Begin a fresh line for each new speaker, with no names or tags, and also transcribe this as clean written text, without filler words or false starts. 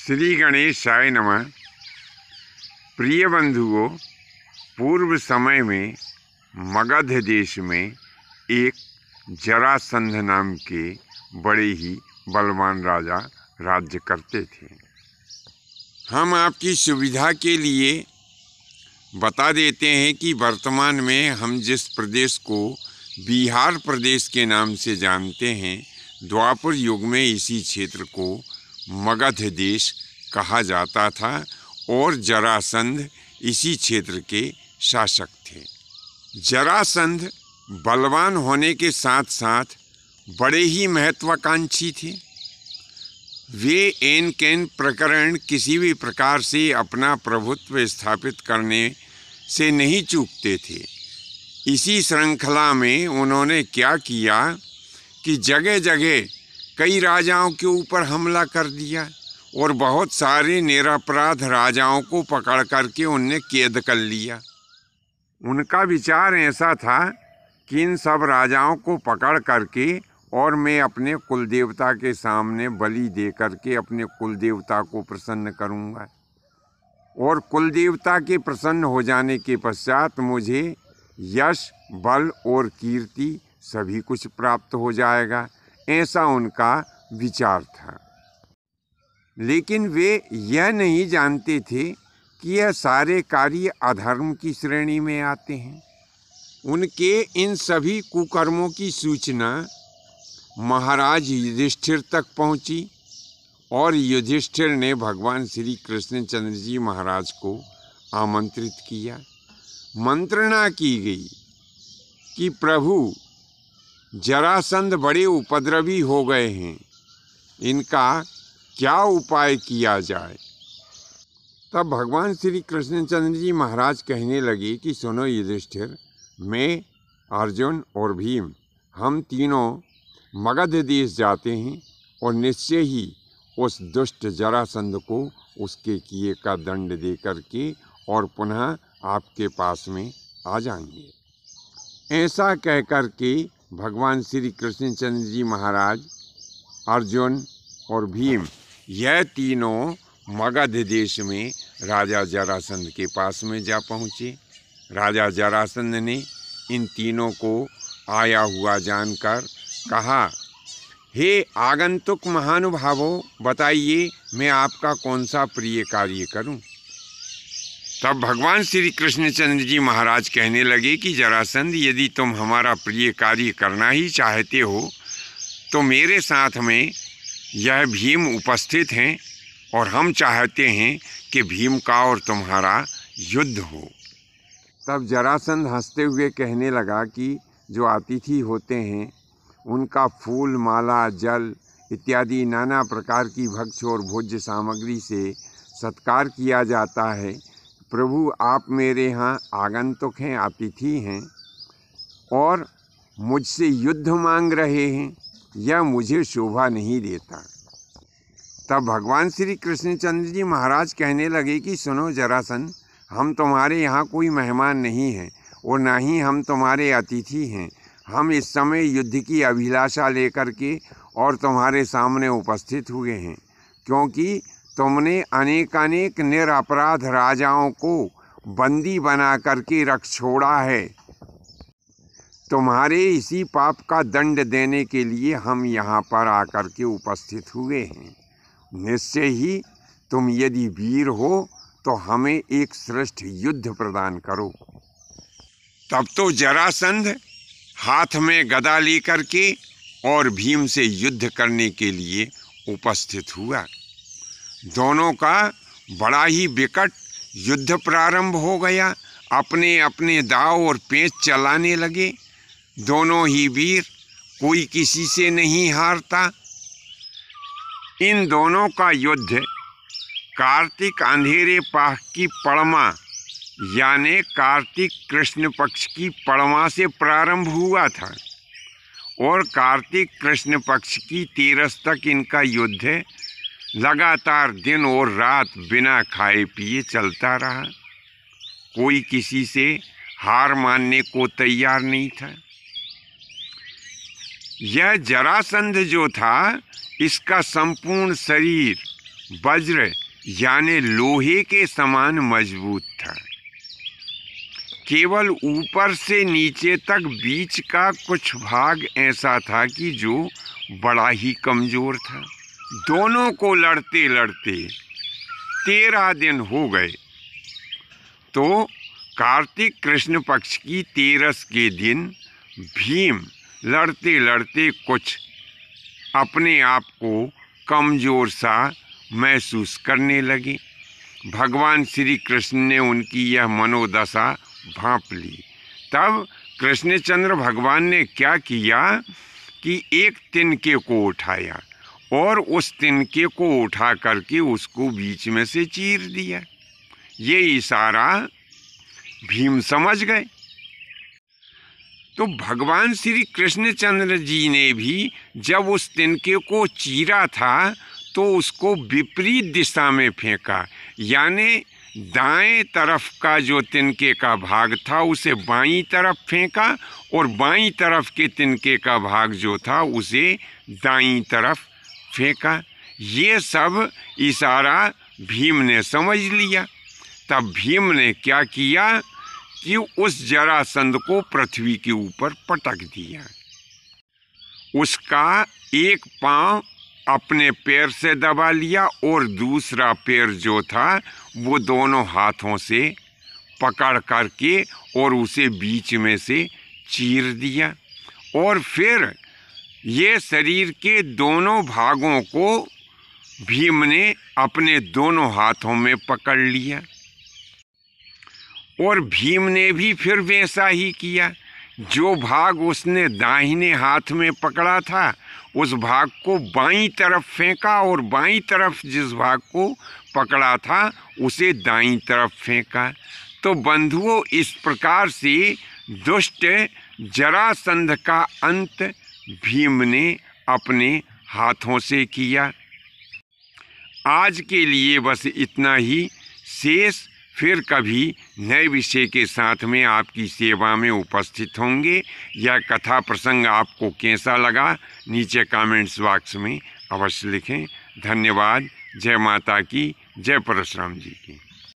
श्री गणेशाय नमः। प्रिय बंधुओं, पूर्व समय में मगध देश में एक जरासंध नाम के बड़े ही बलवान राजा राज्य करते थे। हम आपकी सुविधा के लिए बता देते हैं कि वर्तमान में हम जिस प्रदेश को बिहार प्रदेश के नाम से जानते हैं, द्वापर युग में इसी क्षेत्र को मगध देश कहा जाता था और जरासंध इसी क्षेत्र के शासक थे। जरासंध बलवान होने के साथ साथ बड़े ही महत्वाकांक्षी थे। वे एन कैन प्रकरण किसी भी प्रकार से अपना प्रभुत्व स्थापित करने से नहीं चूकते थे। इसी श्रृंखला में उन्होंने क्या किया कि जगह जगह कई राजाओं के ऊपर हमला कर दिया और बहुत सारे निरपराध राजाओं को पकड़ करके उनने कैद कर लिया। उनका विचार ऐसा था कि इन सब राजाओं को पकड़ करके और मैं अपने कुल देवता के सामने बलि दे करके अपने कुल देवता को प्रसन्न करूंगा और कुल देवता के प्रसन्न हो जाने के पश्चात मुझे यश, बल और कीर्ति सभी कुछ प्राप्त हो जाएगा। ऐसा उनका विचार था। लेकिन वे यह नहीं जानते थे कि यह सारे कार्य अधर्म की श्रेणी में आते हैं। उनके इन सभी कुकर्मों की सूचना महाराज युधिष्ठिर तक पहुंची और युधिष्ठिर ने भगवान श्री कृष्णचंद्र जी महाराज को आमंत्रित किया। मंत्रणा की गई कि प्रभु, जरासंध बड़े उपद्रवी हो गए हैं, इनका क्या उपाय किया जाए। तब भगवान श्री कृष्णचंद्र जी महाराज कहने लगे कि सुनो युधिष्ठिर, मैं, अर्जुन और भीम हम तीनों मगध देश जाते हैं और निश्चय ही उस दुष्ट जरासंध को उसके किए का दंड दे करके और पुनः आपके पास में आ जाएंगे। ऐसा कह करके भगवान श्री कृष्णचंद्र जी महाराज, अर्जुन और भीम यह तीनों मगध देश में राजा जरासंध के पास में जा पहुँचे। राजा जरासंध ने इन तीनों को आया हुआ जानकर कहा, हे आगंतुक महानुभावों, बताइए मैं आपका कौन सा प्रिय कार्य करूं। तब भगवान श्री कृष्णचंद्र जी महाराज कहने लगे कि जरासंध, यदि तुम हमारा प्रिय कार्य करना ही चाहते हो तो मेरे साथ में यह भीम उपस्थित हैं और हम चाहते हैं कि भीम का और तुम्हारा युद्ध हो। तब जरासंध हंसते हुए कहने लगा कि जो अतिथि होते हैं उनका फूल, माला, जल इत्यादि नाना प्रकार की भक्ष्य और भोज्य सामग्री से सत्कार किया जाता है। प्रभु, आप मेरे यहाँ आगंतुक हैं, अतिथि हैं और मुझसे युद्ध मांग रहे हैं, यह मुझे शोभा नहीं देता। तब भगवान श्री कृष्णचंद्र जी महाराज कहने लगे कि सुनो जरासंध, हम तुम्हारे यहाँ कोई मेहमान नहीं हैं और ना ही हम तुम्हारे अतिथि हैं। हम इस समय युद्ध की अभिलाषा लेकर के और तुम्हारे सामने उपस्थित हुए हैं, क्योंकि तुमने अनेकानेक निरपराध राजाओं को बंदी बना करके रख छोड़ा है। तुम्हारे इसी पाप का दंड देने के लिए हम यहाँ पर आकर के उपस्थित हुए हैं। निश्चय ही तुम यदि वीर हो तो हमें एक श्रेष्ठ युद्ध प्रदान करो। तब तो जरासंध हाथ में गदा लेकर के और भीम से युद्ध करने के लिए उपस्थित हुआ। दोनों का बड़ा ही विकट युद्ध प्रारंभ हो गया। अपने अपने दांव और पेंच चलाने लगे। दोनों ही वीर, कोई किसी से नहीं हारता। इन दोनों का युद्ध कार्तिक अंधेरे पाख की पड़मा यानी कार्तिक कृष्ण पक्ष की पड़मा से प्रारंभ हुआ था और कार्तिक कृष्ण पक्ष की 13 तक इनका युद्ध लगातार दिन और रात बिना खाए पिए चलता रहा। कोई किसी से हार मानने को तैयार नहीं था। यह जरासंध जो था, इसका संपूर्ण शरीर वज्र यानी लोहे के समान मजबूत था। केवल ऊपर से नीचे तक बीच का कुछ भाग ऐसा था कि जो बड़ा ही कमजोर था। दोनों को लड़ते लड़ते 13 दिन हो गए। तो कार्तिक कृष्ण पक्ष की 13 के दिन भीम लड़ते लड़ते कुछ अपने आप को कमजोर सा महसूस करने लगे। भगवान श्री कृष्ण ने उनकी यह मनोदशा भांप ली। तब कृष्णचंद्र भगवान ने क्या किया कि एक तिनके को उठाया और उस तिनके को उठा करके उसको बीच में से चीर दिया। ये इशारा भीम समझ गए। तो भगवान श्री कृष्णचंद्र जी ने भी जब उस तिनके को चीरा था तो उसको विपरीत दिशा में फेंका, यानी दाएं तरफ का जो तिनके का भाग था उसे बाईं तरफ फेंका और बाईं तरफ के तिनके का भाग जो था उसे दाईं तरफ फेंका। ये सब इशारा भीम ने समझ लिया। तब भीम ने क्या किया कि उस जरासंध को पृथ्वी के ऊपर पटक दिया। उसका एक पांव अपने पैर से दबा लिया और दूसरा पैर जो था वो दोनों हाथों से पकड़ करके और उसे बीच में से चीर दिया। और फिर ये शरीर के दोनों भागों को भीम ने अपने दोनों हाथों में पकड़ लिया और भीम ने भी फिर वैसा ही किया। जो भाग उसने दाहिने हाथ में पकड़ा था उस भाग को बाईं तरफ फेंका और बाईं तरफ जिस भाग को पकड़ा था उसे दाईं तरफ फेंका। तो बंधुओं, इस प्रकार से दुष्ट जरासंध का अंत भीम ने अपने हाथों से किया। आज के लिए बस इतना ही। शेष फिर कभी नए विषय के साथ में आपकी सेवा में उपस्थित होंगे। यह कथा प्रसंग आपको कैसा लगा नीचे कमेंट्स बॉक्स में अवश्य लिखें। धन्यवाद। जय माता की, जय परशुराम जी की।